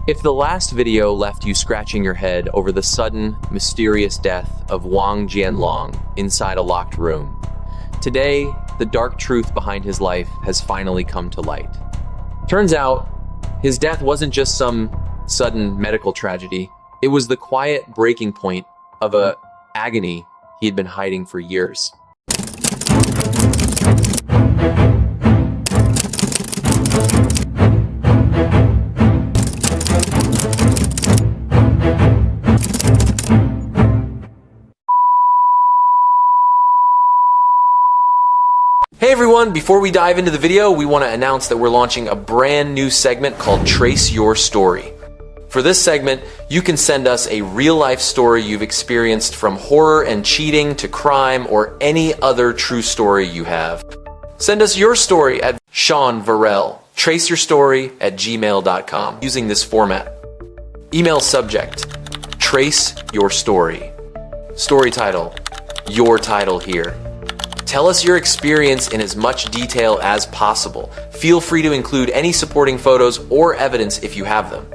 If the last video left you scratching your head over the sudden, mysterious death of Wang Jianlong inside a locked room, today, the dark truth behind his life has finally come to light. Turns out, his death wasn't just some sudden medical tragedy. It was the quiet breaking point of an agony he had been hiding for years. Hey everyone, before we dive into the video, we want to announce that we're launching a brand new segment called Trace Your Story. For this segment, you can send us a real-life story you've experienced, from horror and cheating to crime or any other true story you have. Send us your story at Sean Varel, traceyourstory@gmail.com, using this format. Email subject, Trace Your Story. Story title, Your Title Here. Tell us your experience in as much detail as possible. Feel free to include any supporting photos or evidence if you have them.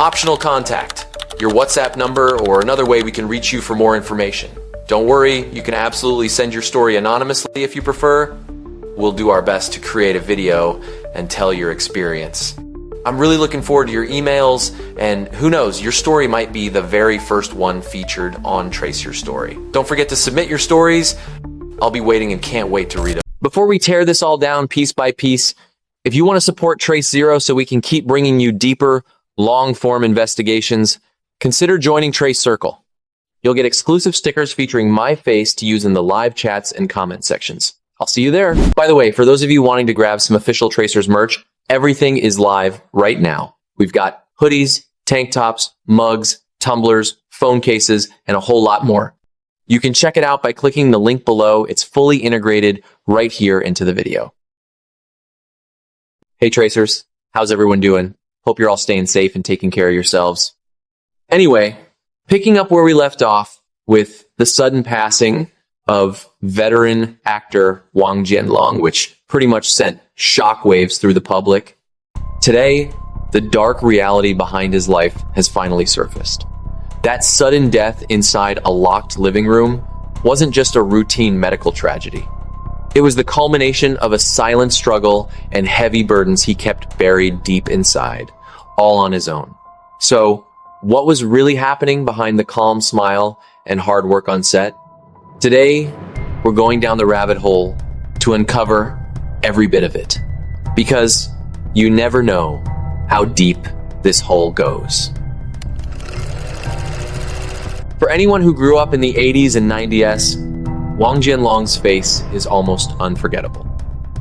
Optional contact, your WhatsApp number or another way we can reach you for more information. Don't worry, you can absolutely send your story anonymously if you prefer. We'll do our best to create a video and tell your experience. I'm really looking forward to your emails, and who knows, your story might be the very first one featured on Trace Your Story. Don't forget to submit your stories. I'll be waiting and can't wait to read them. Before we tear this all down piece by piece, if you want to support Trace Zero so we can keep bringing you deeper, long-form investigations, consider joining Trace Circle. You'll get exclusive stickers featuring my face to use in the live chats and comment sections. I'll see you there. By the way, for those of you wanting to grab some official Tracers merch, everything is live right now. We've got hoodies, tank tops, mugs, tumblers, phone cases, and a whole lot more. You can check it out by clicking the link below. It's fully integrated right here into the video. Hey Tracers, how's everyone doing? Hope you're all staying safe and taking care of yourselves. Anyway, picking up where we left off with the sudden passing of veteran actor Wang Jianlong, which pretty much sent shockwaves through the public. Today, the dark reality behind his life has finally surfaced. That sudden death inside a locked living room wasn't just a routine medical tragedy. It was the culmination of a silent struggle and heavy burdens he kept buried deep inside, all on his own. So, what was really happening behind the calm smile and hard work on set? Today, we're going down the rabbit hole to uncover every bit of it. Because you never know how deep this hole goes. For anyone who grew up in the 80s and 90s, Wang Jianlong's face is almost unforgettable.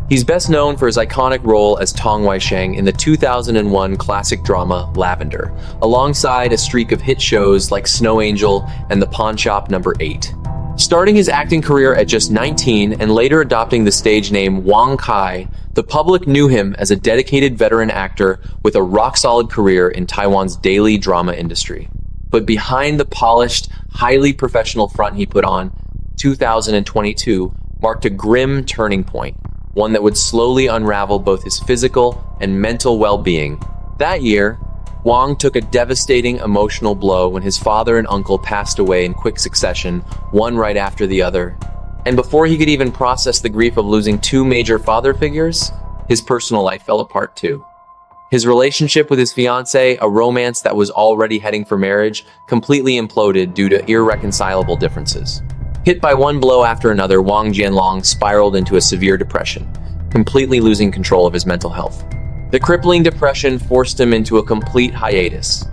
He's best known for his iconic role as Tong Wai-sheng in the 2001 classic drama Lavender, alongside a streak of hit shows like Snow Angel and The Pawn Shop No. 8. Starting his acting career at just 19 and later adopting the stage name Wang Kai, the public knew him as a dedicated veteran actor with a rock-solid career in Taiwan's daily drama industry. But behind the polished, highly professional front he put on, 2022 marked a grim turning point, one that would slowly unravel both his physical and mental well-being. That year, Wang took a devastating emotional blow when his father and uncle passed away in quick succession, one right after the other. And before he could even process the grief of losing two major father figures, his personal life fell apart too. His relationship with his fiancée, a romance that was already heading for marriage, completely imploded due to irreconcilable differences. Hit by one blow after another, Wang Jianlong spiraled into a severe depression, completely losing control of his mental health. The crippling depression forced him into a complete hiatus.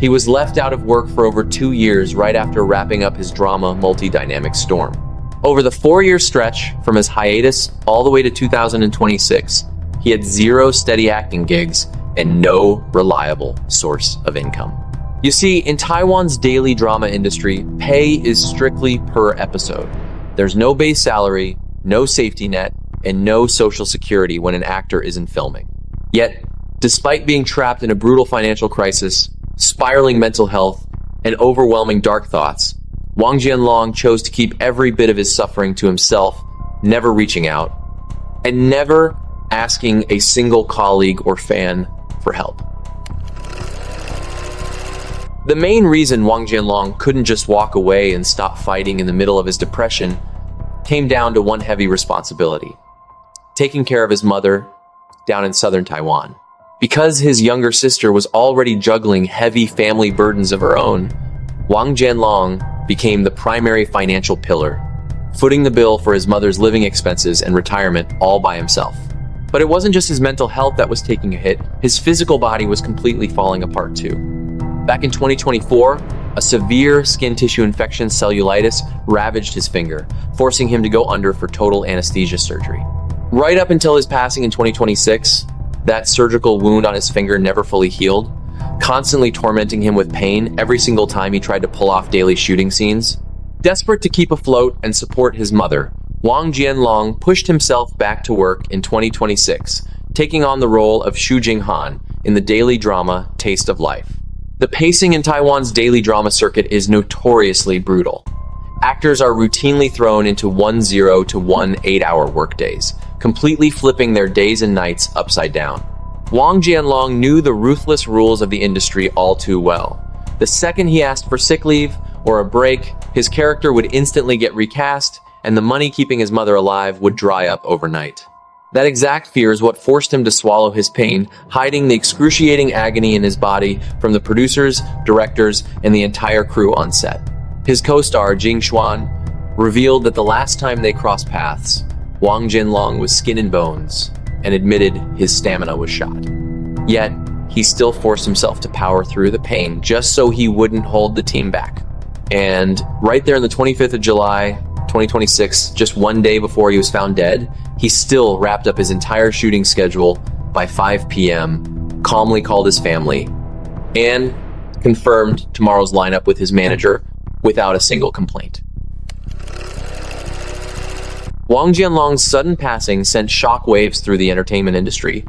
He was left out of work for over 2 years right after wrapping up his drama Multi-Dynamic Storm. Over the 4-year stretch, from his hiatus all the way to 2026, he had 0 steady acting gigs and no reliable source of income. You see, in Taiwan's daily drama industry, pay is strictly per episode. There's no base salary, no safety net, and no social security when an actor isn't filming. Yet, despite being trapped in a brutal financial crisis, spiraling mental health, and overwhelming dark thoughts, Wang Jianlong chose to keep every bit of his suffering to himself, never reaching out, and never asking a single colleague or fan for help. The main reason Wang Jianlong couldn't just walk away and stop fighting in the middle of his depression came down to one heavy responsibility: taking care of his mother down in southern Taiwan. Because his younger sister was already juggling heavy family burdens of her own, Wang Jianlong became the primary financial pillar, footing the bill for his mother's living expenses and retirement all by himself. But it wasn't just his mental health that was taking a hit, his physical body was completely falling apart too. Back in 2024, a severe skin tissue infection, cellulitis, ravaged his finger, forcing him to go under for total anesthesia surgery. Right up until his passing in 2026, that surgical wound on his finger never fully healed, constantly tormenting him with pain every single time he tried to pull off daily shooting scenes. Desperate to keep afloat and support his mother, Wang Jianlong pushed himself back to work in 2026, taking on the role of Xu Jinghan in the daily drama Taste of Life. The pacing in Taiwan's daily drama circuit is notoriously brutal. Actors are routinely thrown into 1 0 to 1 8-hour workdays, completely flipping their days and nights upside down. Wang Jianlong knew the ruthless rules of the industry all too well. The second he asked for sick leave or a break, his character would instantly get recast, and the money keeping his mother alive would dry up overnight. That exact fear is what forced him to swallow his pain, hiding the excruciating agony in his body from the producers, directors, and the entire crew on set. His co-star, Jing Xuan, revealed that the last time they crossed paths, Wang Jianlong was skin and bones and admitted his stamina was shot. Yet, he still forced himself to power through the pain just so he wouldn't hold the team back. And right there on the 25th of July, 2026, just one day before he was found dead, he still wrapped up his entire shooting schedule by 5 p.m., calmly called his family, and confirmed tomorrow's lineup with his manager without a single complaint. Wang Jianlong's sudden passing sent shockwaves through the entertainment industry,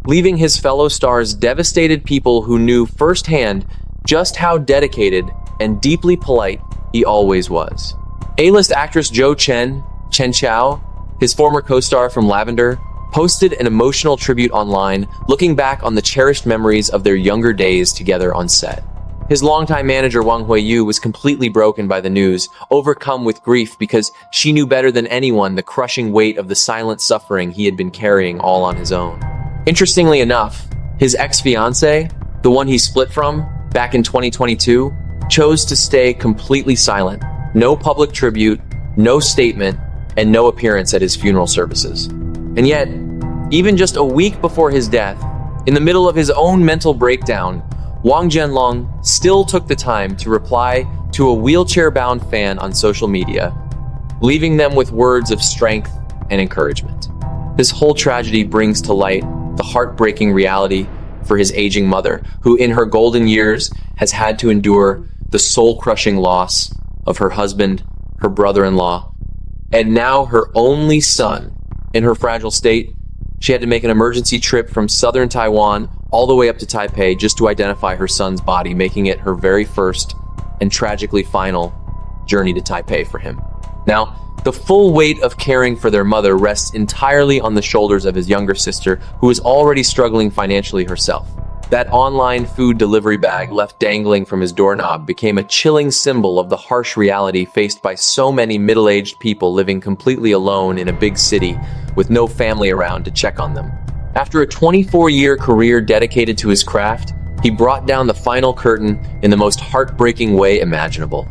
leaving his fellow stars devastated, people who knew firsthand just how dedicated and deeply polite he always was. A-list actress Chen Chao, his former co-star from Lavender, posted an emotional tribute online, looking back on the cherished memories of their younger days together on set. His longtime manager Wang Huiyu was completely broken by the news, overcome with grief because she knew better than anyone the crushing weight of the silent suffering he had been carrying all on his own. Interestingly enough, his ex-fiancée, the one he split from back in 2022, chose to stay completely silent. No public tribute, no statement, and no appearance at his funeral services. And yet, even just a week before his death, in the middle of his own mental breakdown, Wang Jianlong still took the time to reply to a wheelchair-bound fan on social media, leaving them with words of strength and encouragement. This whole tragedy brings to light the heartbreaking reality for his aging mother, who in her golden years has had to endure the soul-crushing loss of her husband, her brother-in-law, and now her only son. In her fragile state, she had to make an emergency trip from southern Taiwan all the way up to Taipei just to identify her son's body, making it her very first and tragically final journey to Taipei for him. Now, the full weight of caring for their mother rests entirely on the shoulders of his younger sister, who is already struggling financially herself. That online food delivery bag left dangling from his doorknob became a chilling symbol of the harsh reality faced by so many middle-aged people living completely alone in a big city with no family around to check on them. After a 24-year career dedicated to his craft, he brought down the final curtain in the most heartbreaking way imaginable,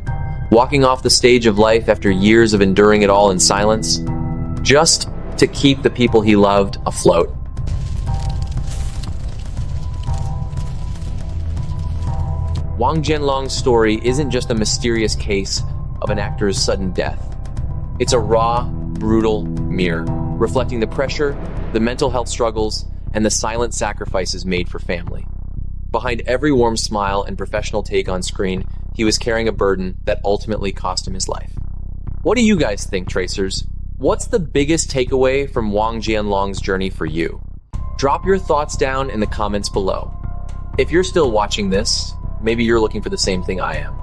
walking off the stage of life after years of enduring it all in silence, just to keep the people he loved afloat. Wang Jianlong's story isn't just a mysterious case of an actor's sudden death. It's a raw, brutal mirror, reflecting the pressure, the mental health struggles, and the silent sacrifices made for family. Behind every warm smile and professional take on screen, he was carrying a burden that ultimately cost him his life. What do you guys think, Tracers? What's the biggest takeaway from Wang Jianlong's journey for you? Drop your thoughts down in the comments below. If you're still watching this, maybe you're looking for the same thing I am.